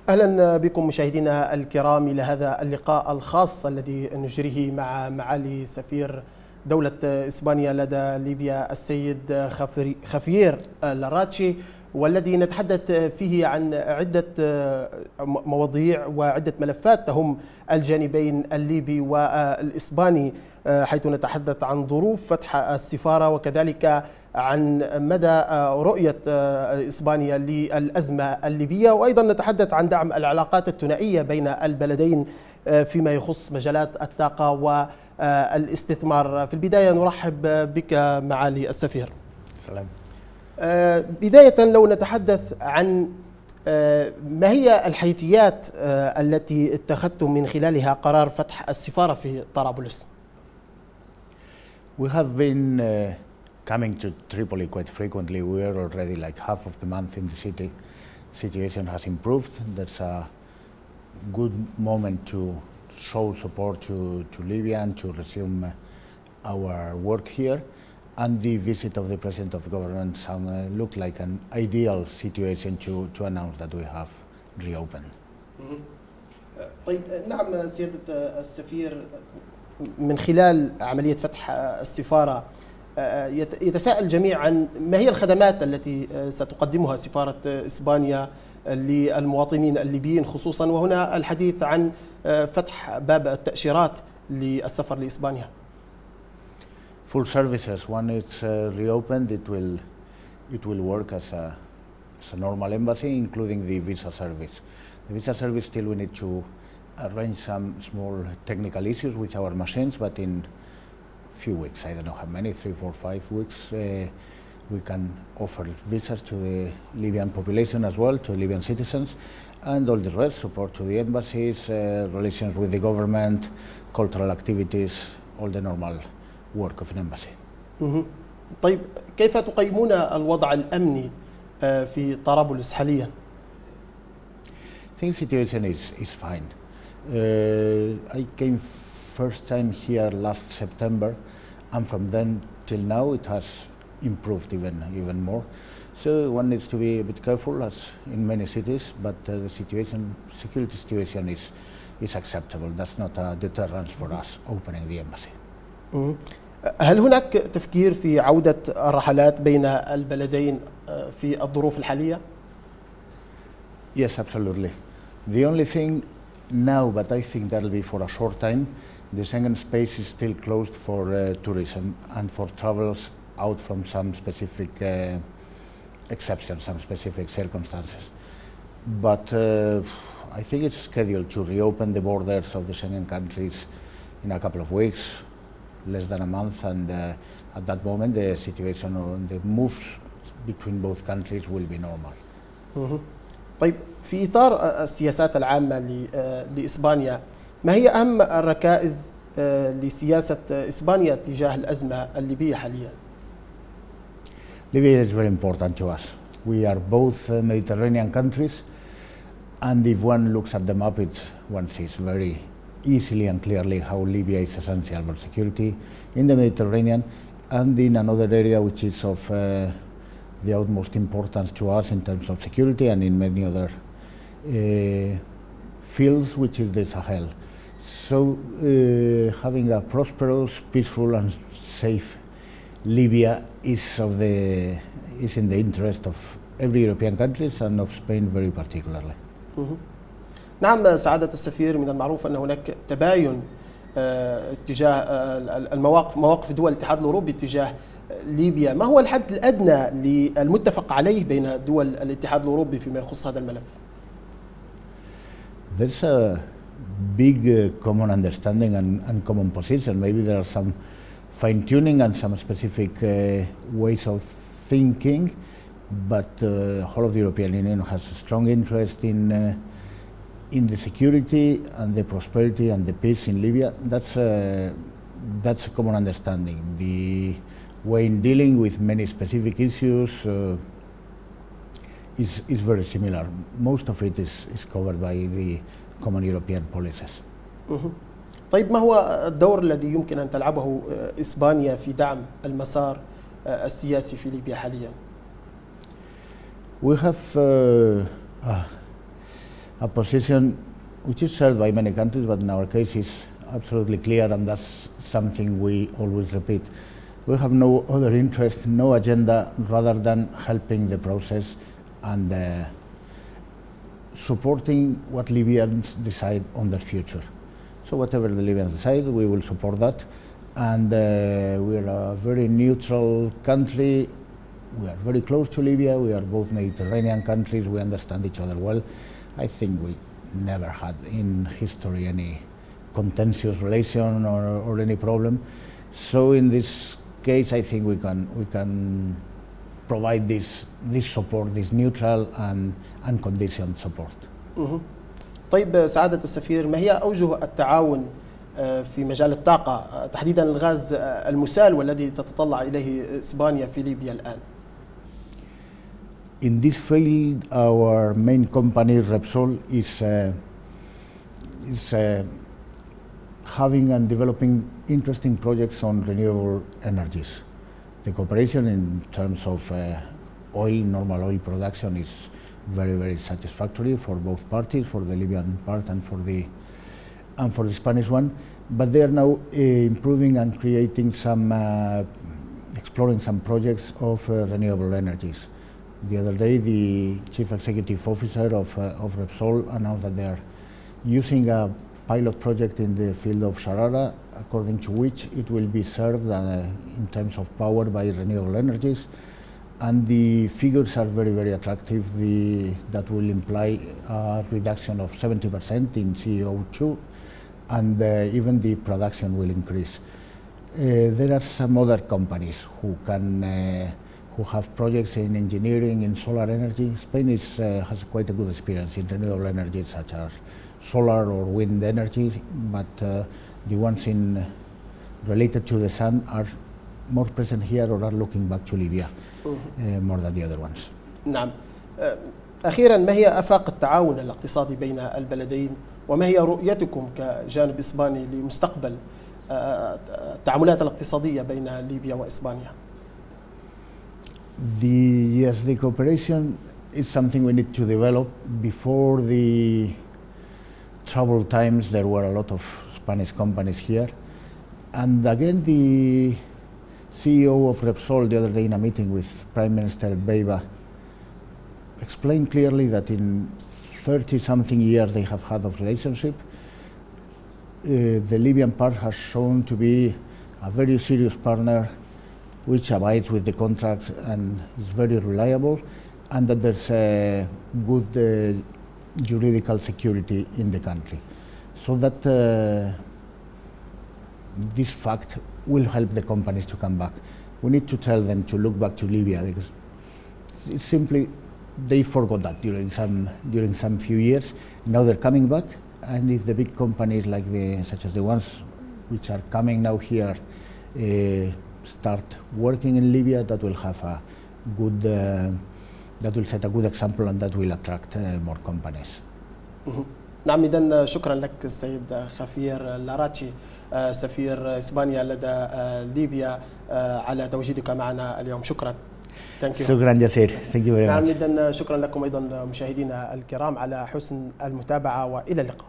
أهلا بكم مشاهدينا الكرام إلى هذا اللقاء الخاص الذي نجريه مع معالي سفير دولة إسبانيا لدى ليبيا السيد خافيير لاراشي، والذي نتحدث فيه عن عدة مواضيع وعدة ملفات تهم الجانبين الليبي والإسباني، حيث نتحدث عن ظروف فتح السفارة وكذلك عن مدى رؤية إسبانيا للأزمة الليبية، وأيضا نتحدث عن دعم العلاقات الثنائية بين البلدين فيما يخص مجالات الطاقة والاستثمار. في البداية نرحب بك معالي السفير. سلام. بداية لو نتحدث عن ما هي الحيثيات التي اتخذتم من خلالها قرار فتح السفارة في طرابلس؟ We have been coming to Tripoli quite frequently. We are already like half of the month in the city. Situation has improved. There's a good moment to show support to Libya and to resume our work here. And the visit of the President of the government looked like an ideal situation to announce that we have reopened. طيب نعم سيادة السفير، من خلال عملية فتح السفارة يتساءل الجميع عن ما هي الخدمات التي ستقدمها سفارة إسبانيا للمواطنين الليبيين خصوصا، وهنا الحديث عن فتح باب التأشيرات للسفر لإسبانيا. Full services. When it's reopened, it will work as a normal embassy, including the visa service. The visa service still we need to arrange some small technical issues with our machines, but in few weeks, I don't know how many, 3, 4, 5 weeks, we can offer visas to the Libyan population as well, to Libyan citizens, and all the rest, support to the embassies, relations with the government, cultural activities, all the normal work of an embassy. طيب كيف تقيمون الوضع الأمني في طرابلس حاليا؟ I think situation is fine. I came first time here last September, and from then till now it has improved even more. So one needs to be a bit careful, as in many cities, but the security situation is acceptable. That's not a deterrence for us opening the embassy. هل هناك تفكير في عودة الرحلات بين البلدين في الظروف الحالية؟ Yes, absolutely. The only thing now, but I think that'll be for a short time, the Schengen space is still closed for tourism and for travels out from some specific exceptions, some specific circumstances. But I think it's scheduled to reopen the borders of the Schengen countries in a couple of weeks, less than a month, and at that moment the situation on the moves between both countries will be normal. طيب في إطار السياسات العامة لإسبانيا، ما هي أهم الركائز لسياسة إسبانيا تجاه الأزمة الليبية حاليا؟ Libya is very important to us. We are both Mediterranean countries, and if one looks at the map, one sees very easily and clearly how Libya is essential for security in the Mediterranean and in another area which is of the utmost importance to us in terms of security and in many other fields, which is the Sahel. So having a prosperous, peaceful and safe Libya is in the interest of every European countries and of Spain very particularly. نعم سعادة السفير، من المعروف أن هناك تباين اتجاه مواقف دول الاتحاد الأوروبي اتجاه ليبيا. ما هو الحد الأدنى للمتفق عليه بين دول الاتحاد الأوروبي فيما يخص هذا الملف؟ There's a big common understanding and common position. Maybe there are some fine-tuning and some specific ways of thinking, but the whole of the European Union has a strong interest in the security and the prosperity and the peace in Libya. That's a common understanding. The way in dealing with many specific issues is very similar. Most of it is covered by the common European policies. طيب ما هو الدور الذي يمكن أن تلعبه إسبانيا في دعم المسار السياسي في ليبيا حاليا؟ We have a position which is shared by many countries, but in our case is absolutely clear, and that's something we always repeat. We have no other interest, no agenda, rather than helping the process and supporting what Libyans decide on their future. So whatever the Libyans decide, we will support that. And we are a very neutral country. We are very close to Libya. We are both Mediterranean countries. We understand each other well. I think we never had in history any contentious relation or any problem. So in this case, I think we can provide this support, this neutral and unconditioned support. طيب سعادة السفير، ما هي أوجه التعاون في مجال الطاقة تحديدا الغاز المسال والذي تتطلع إليه إسبانيا في ليبيا الآن؟ In this field, our main company Repsol is having and developing interesting projects on renewable energies. The cooperation in terms of normal oil production is very, very satisfactory for both parties, for the Libyan part and for the Spanish one. But they are now improving and creating some, exploring some projects of renewable energies. The other day, the chief executive officer of Repsol announced that they are using a pilot project in the field of Sharara, according to which it will be served in terms of power by renewable energies. And the figures are very, very attractive. That will imply a reduction of 70% in CO2, and even the production will increase. There are some other companies who have projects in engineering, in solar energy. Spain has quite a good experience in renewable energy, such as solar or wind energy, but the ones related to the sun are more present here or are looking back to Libya more than the other ones. نعم. أخيرا، ما هي آفاق التعاون الاقتصادي بين البلدين، وما هي رؤيتكم كجانب إسباني لمستقبل التعاملات الاقتصادية بين ليبيا وإسبانيا؟ The cooperation is something we need to develop. Before the troubled times, there were a lot of Spanish companies here. And again, the CEO of Repsol the other day in a meeting with Prime Minister Beiba explained clearly that in 30-something years they have had of relationship, the Libyan part has shown to be a very serious partner which abides with the contracts and is very reliable, and that there's a good juridical security in the country. So that this fact will help the companies to come back. We need to tell them to look back to Libya, because it's simply they forgot that during some few years. Now they're coming back, and if the big companies such as the ones which are coming now here start working in Libya, that will have a good that will set a good example, and that will attract more companies. نعم، إذن شكرا لك السيد خافيير لاراشي سفير إسبانيا لدى ليبيا على تواجدك معنا اليوم. شكرا. شكرا جزيلا. Thank you very much. نعم، إذن شكرا لكم أيضا مشاهدينا الكرام على حسن المتابعة، وإلى اللقاء.